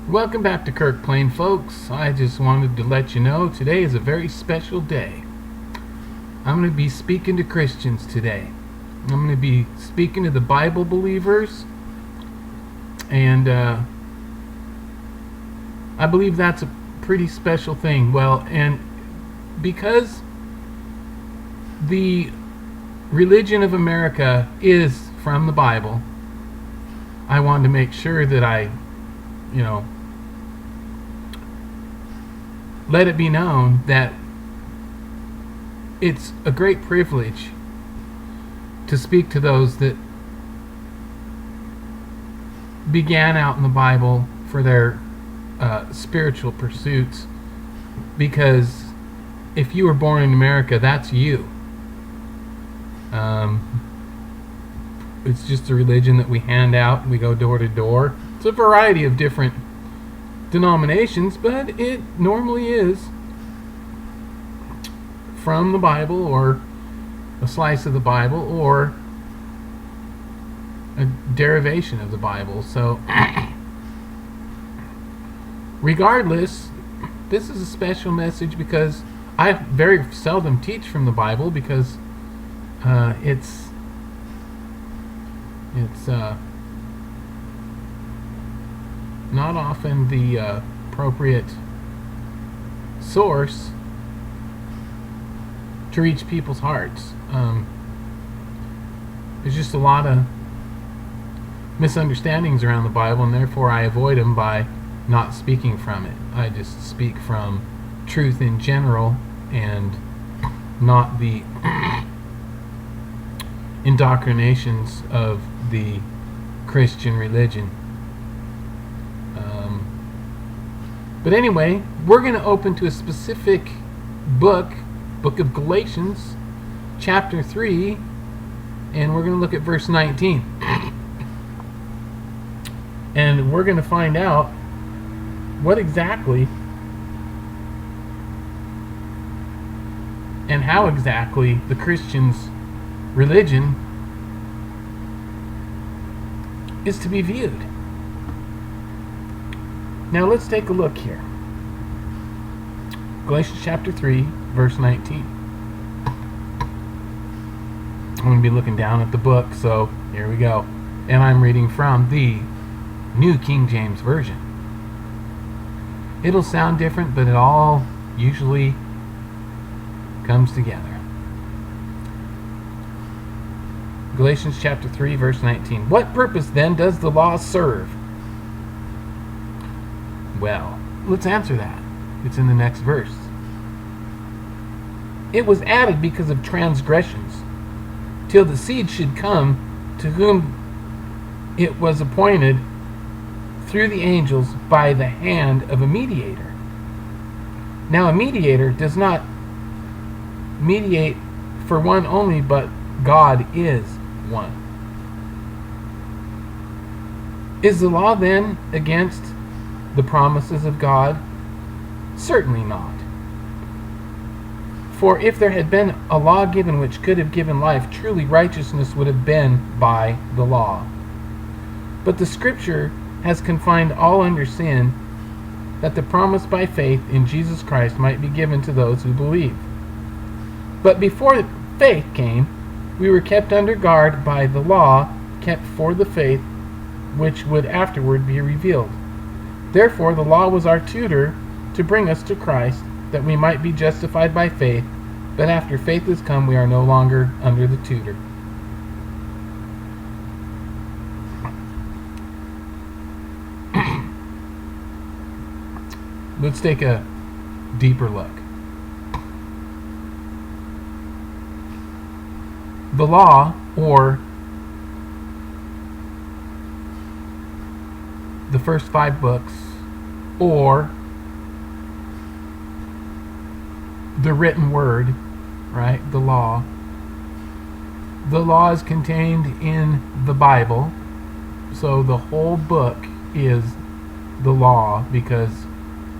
Welcome back to Kirk Plain, folks. I just wanted to let you know today is a very special day. I'm going to be speaking to Christians today. I'm going to be speaking to the Bible believers, and I believe that's a pretty special thing. Well, and because the religion of America is from the Bible, I wanted to make sure that I let it be known that it's a great privilege to speak to those that began out in the Bible for their spiritual pursuits, because if you were born in America, that's you. It's just a religion that we hand out. We go door to door. It's a variety of different denominations, but it normally is from the Bible, or a slice of the Bible, or a derivation of the Bible. So regardless, this is a special message because I very seldom teach from the Bible, because it's not often the appropriate source to reach people's hearts. There's just a lot of misunderstandings around the Bible, and therefore I avoid them by not speaking from it. I just speak from truth in general, and not the indoctrinations of the Christian religion. But anyway, we're going to open to a specific book of Galatians, chapter 3, and we're going to look at verse 19. And we're going to find out what exactly and how exactly the Christian's religion is to be viewed. Now let's take a look here. Galatians chapter 3, verse 19. I'm going to be looking down at the book, so here we go. And I'm reading from the New King James Version. It'll sound different, but it all usually comes together. Galatians chapter 3, verse 19. What purpose then does the law serve? Well, let's answer that. It's in the next verse. It was added because of transgressions, till the seed should come, to whom it was appointed through the angels by the hand of a mediator. Now a mediator does not mediate for one only, but God is one. Is the law then against the promises of God? Certainly not. For if there had been a law given which could have given life, truly righteousness would have been by the law. But the Scripture has confined all under sin, that the promise by faith in Jesus Christ might be given to those who believe. But before faith came, we were kept under guard by the law, kept for the faith which would afterward be revealed. Therefore the law was our tutor to bring us to Christ, that we might be justified by faith. But after faith has come, we are no longer under the tutor. Let's take a deeper look. The law, or the first 5 books, or the written word, right? The law. The law is contained in the Bible, so the whole book is the law, because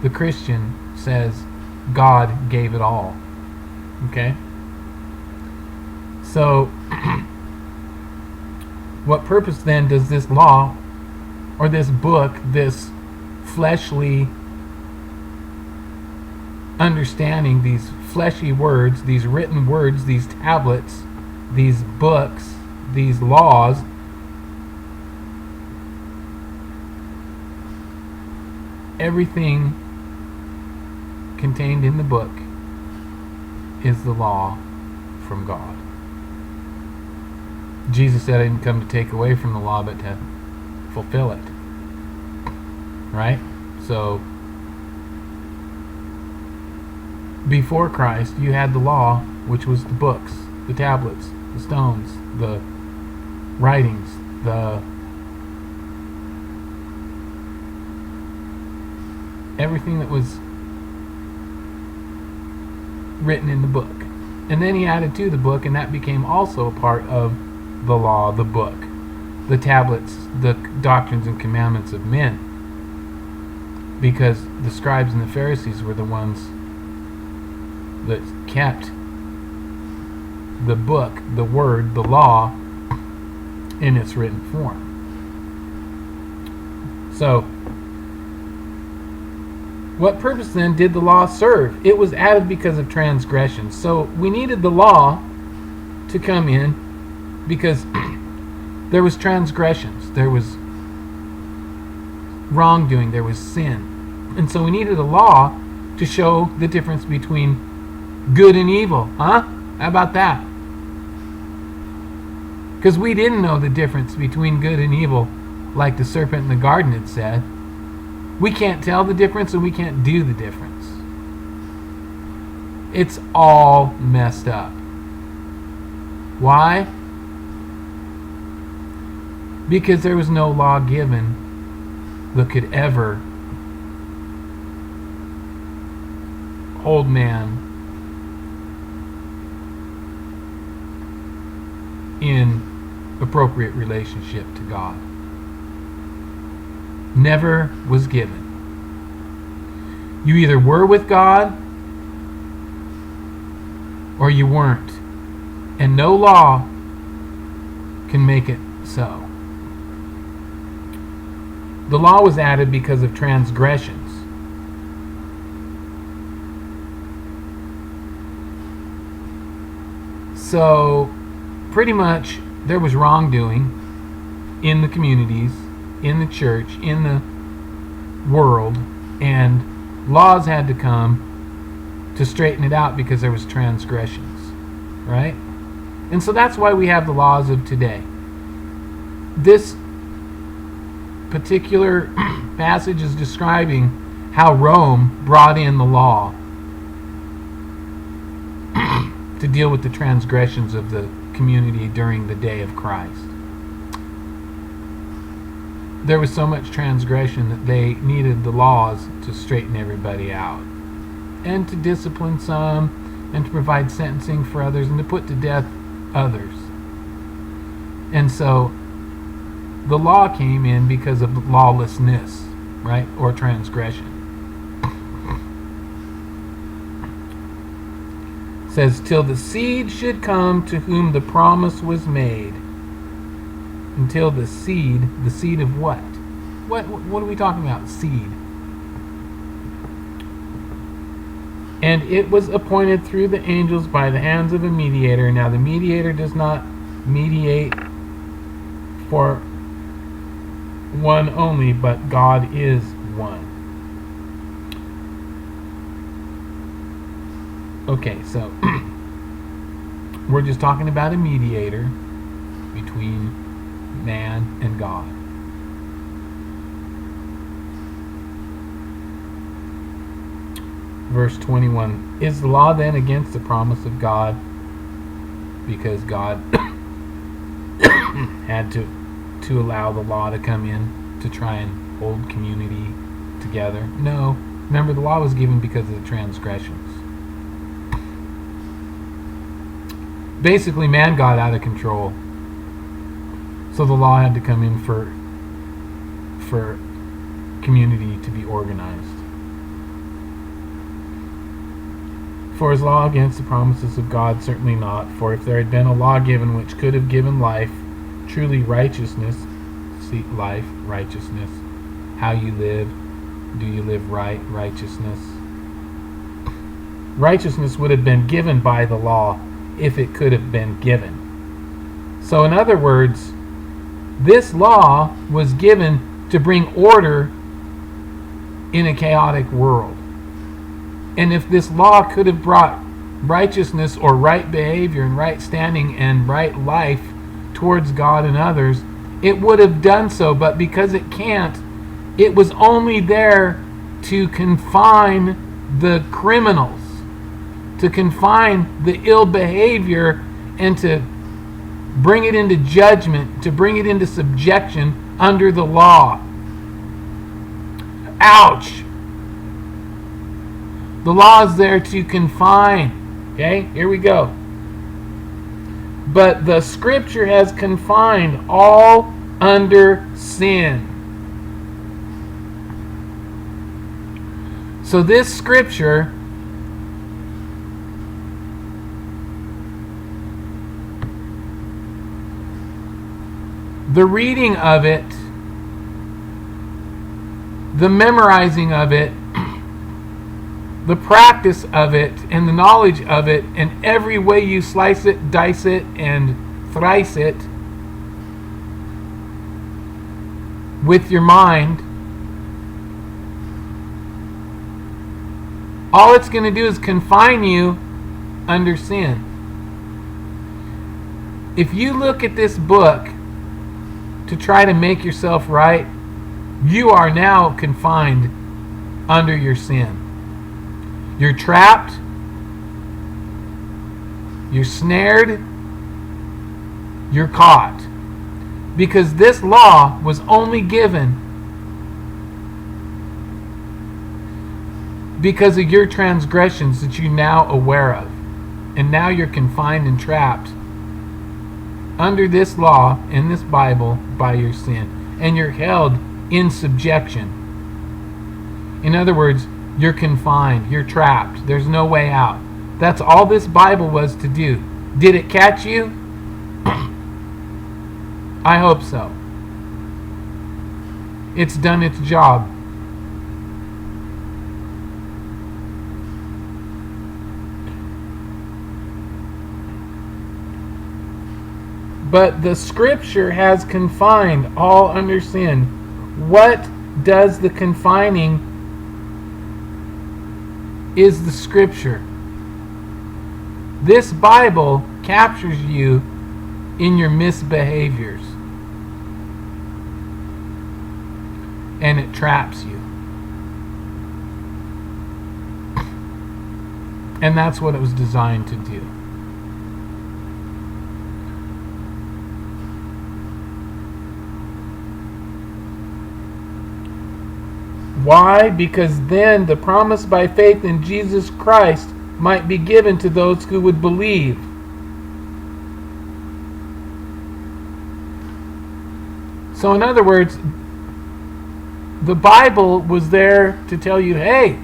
the Christian says God gave it all. Okay? So, what purpose then does this law, or this book, this fleshly understanding, these fleshy words, these written words, these tablets, these books, these laws, everything contained in the book is the law from God. Jesus said, I didn't come to take away from the law, but to fulfill it. Right? So, before Christ, you had the law, which was the books, the tablets, the stones, the writings, the everything that was written in the book. And then he added to the book, and that became also a part of the law, the book, the tablets, the doctrines and commandments of men. Because the scribes and the Pharisees were the ones that kept the book, the word, the law in its written form. So, what purpose then did the law serve? It was added because of transgressions. So we needed the law to come in because there was transgressions, there was wrongdoing, there was sin. And so we needed a law to show the difference between good and evil. Huh? How about that? Because we didn't know the difference between good and evil, like the serpent in the garden had said. We can't tell the difference and we can't do the difference. It's all messed up. Why? Because there was no law given that could ever hold man in appropriate relationship to God. Never was given. You either were with God or you weren't. And no law can make it so. The law was added because of transgressions. So, pretty much, there was wrongdoing in the communities, in the church, in the world, and laws had to come to straighten it out because there was transgressions, right? And so that's why we have the laws of today. This particular passage is describing how Rome brought in the law to deal with the transgressions of the community during the day of Christ. There was so much transgression that they needed the laws to straighten everybody out, and to discipline some, and to provide sentencing for others, and to put to death others. And so the law came in because of lawlessness, right, or transgression. It says, till the seed should come to whom the promise was made. Until the seed of what? What are we talking about? Seed. And it was appointed through the angels by the hands of a mediator. Now the mediator does not mediate for one only, but God is one. Okay, so we're just talking about a mediator between man and God. Verse 21. Is the law then against the promise of God? Because God had to allow the law to come in to try and hold community together? No. Remember, the law was given because of the transgressions. Basically, man got out of control. So the law had to come in for community to be organized. For is law against the promises of God? Certainly not. For if there had been a law given which could have given life, truly righteousness, see, life, righteousness, how you live, do you live righteousness? Righteousness would have been given by the law if it could have been given. So in other words, this law was given to bring order in a chaotic world. And if this law could have brought righteousness or right behavior and right standing and right life towards God and others, it would have done so. But because it can't, it was only there to confine the criminals, to confine the ill behavior, and to bring it into judgment, to bring it into subjection under the law. Ouch! The law is there to confine. Okay, here we go. But the scripture has confined all under sin. So this scripture the reading of it, the memorizing of it, the practice of it, and the knowledge of it, and every way you slice it, dice it, and thrice it with your mind, all it's going to do is confine you under sin. If you look at this book to try to make yourself right, you are now confined under your sin. You're trapped, you're snared, you're caught. Because this law was only given because of your transgressions that you're now aware of. And now you're confined and trapped under this law in this Bible by your sin. And you're held in subjection. In other words, you're confined, you're trapped, there's no way out. That's all this Bible was to do. Did it catch you? I hope so. It's done its job. But the scripture has confined all under sin. What does the confining is the scripture. This Bible captures you in your misbehaviors. And it traps you. And that's what it was designed to do. Why? Because then the promise by faith in Jesus Christ might be given to those who would believe. So in other words, the Bible was there to tell you, hey,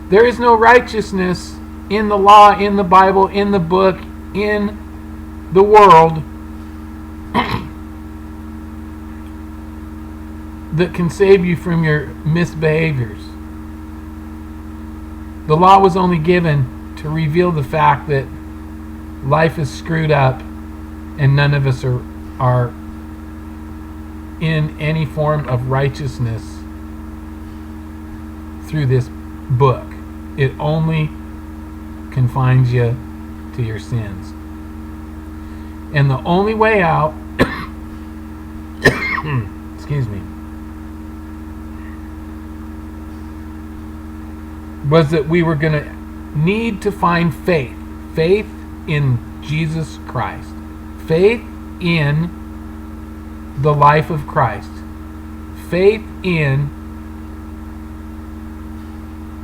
there is no righteousness in the law, in the Bible, in the book, in the world that can save you from your misbehaviors. The law was only given to reveal the fact that life is screwed up and none of us are in any form of righteousness through this book. It only confines you to your sins. And the only way out excuse me, was that we were going to need to find faith. Faith in Jesus Christ. Faith in the life of Christ. Faith in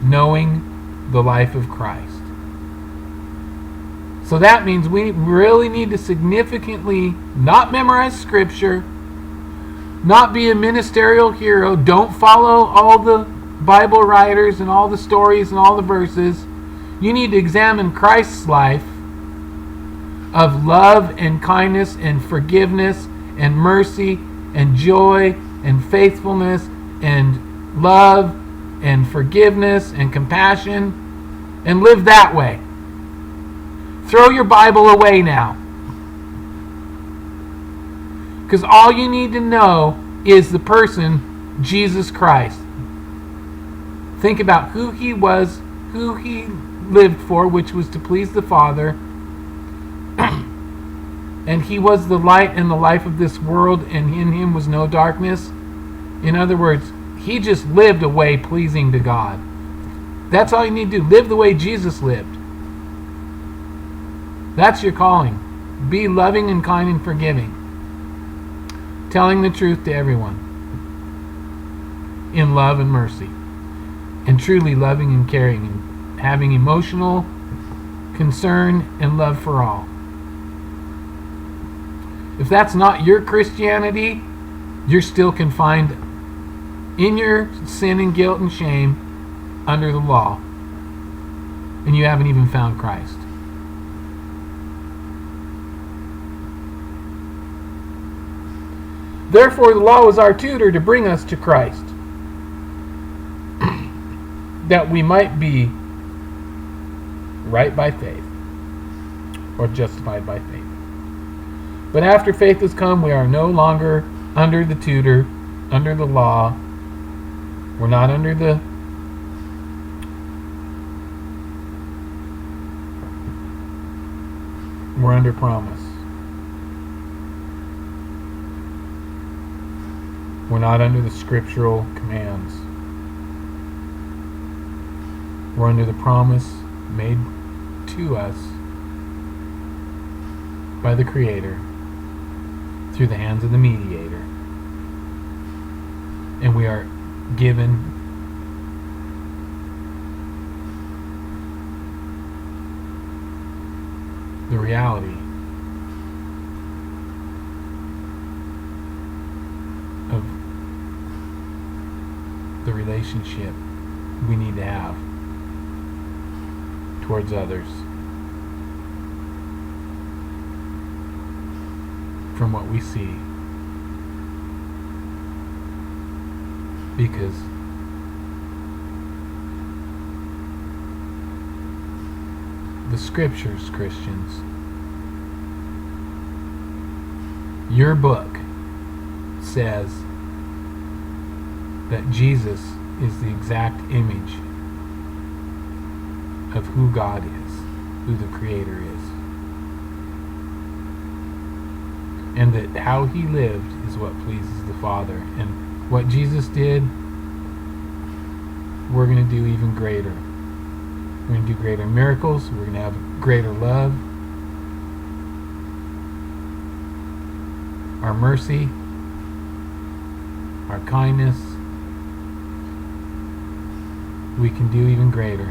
knowing the life of Christ. So that means we really need to significantly not memorize Scripture, not be a ministerial hero, don't follow all the Bible writers and all the stories and all the verses. You need to examine Christ's life of love and kindness and forgiveness and mercy and joy and faithfulness and love and forgiveness and compassion, and live that way. Throw your Bible away now. Because all you need to know is the person, Jesus Christ. Think about who he was, who he lived for, which was to please the Father. And he was the light and the life of this world, and in him was no darkness. In other words, he just lived a way pleasing to God. That's all you need to do. Live the way Jesus lived. That's your calling. Be loving and kind and forgiving. Telling the truth to everyone. In love and mercy. And truly loving and caring. And having emotional concern and love for all. If that's not your Christianity, you're still confined in your sin and guilt and shame under the law. And you haven't even found Christ. Therefore, the law was our tutor to bring us to Christ, that we might be right by faith, or justified by faith. But after faith has come, we are no longer under the tutor, under the law. We're not under the we're under promise. We're not under the scriptural commands. We're under the promise made to us by the Creator through the hands of the mediator. And we are given the reality of the relationship we need to have towards others from what we see, because the scriptures, Christians, your book says that Jesus is the exact image of who God is, who the Creator is. And that how he lived is what pleases the Father. And what Jesus did, we're going to do even greater. We're going to do greater miracles. We're going to have greater love. Our mercy, our kindness, we can do even greater.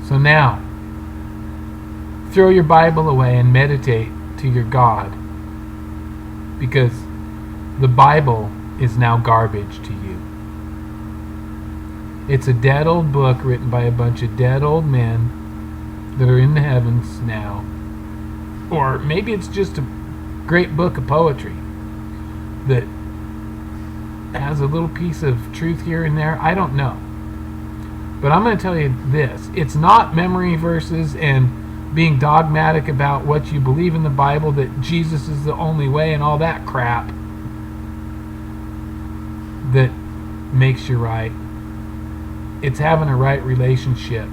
So now, throw your Bible away and meditate to your God, because the Bible is now garbage to you. It's a dead old book written by a bunch of dead old men that are in the heavens now. Or maybe it's just a great book of poetry that has a little piece of truth here and there. I don't know. But I'm going to tell you this. It's not memory verses and being dogmatic about what you believe in the Bible, that Jesus is the only way and all that crap, that makes you right. It's having a right relationship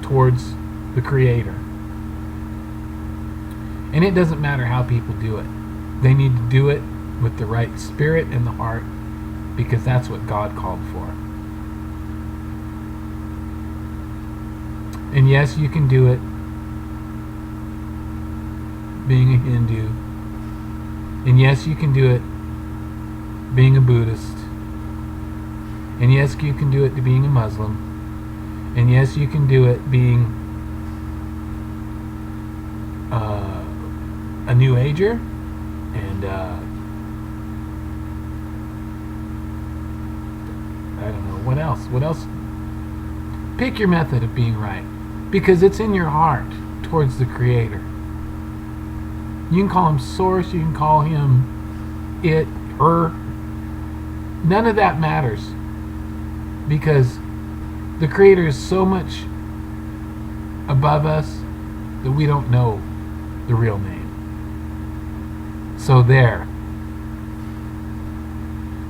towards the Creator. And it doesn't matter how people do it. They need to do it with the right spirit and the heart, because that's what God called for. And yes, you can do it being a Hindu. And yes, you can do it being a Buddhist. And yes, you can do it to being a Muslim. And yes, you can do it being a New Ager. And I don't know, what else? What else? Pick your method of being right, because it's in your heart towards the Creator. You can call him source, you can call him it, her. None of that matters, because the Creator is so much above us that we don't know the real name. So there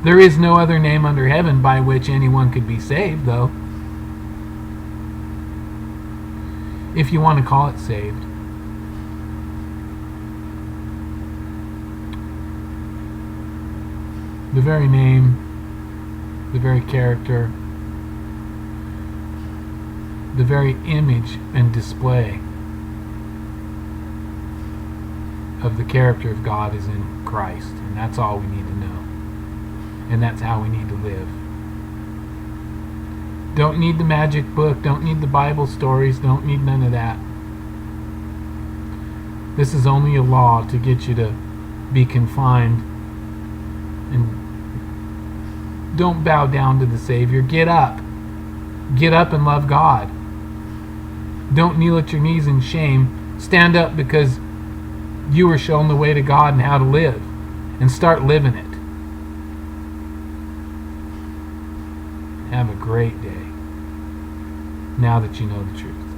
is no other name under heaven by which anyone could be saved, though, if you want to call it saved. The very name, the very character, the very image and display of the character of God is in Christ, and that's all we need to know, and that's how we need to live. Don't need the magic book, don't need the Bible stories, don't need none of that. This is only a law to get you to be confined, and don't bow down to the Savior. Get up and love God. Don't kneel at your knees in shame. Stand up because you were shown the way to God and how to live, and start living it. Have a great day now that you know the truth.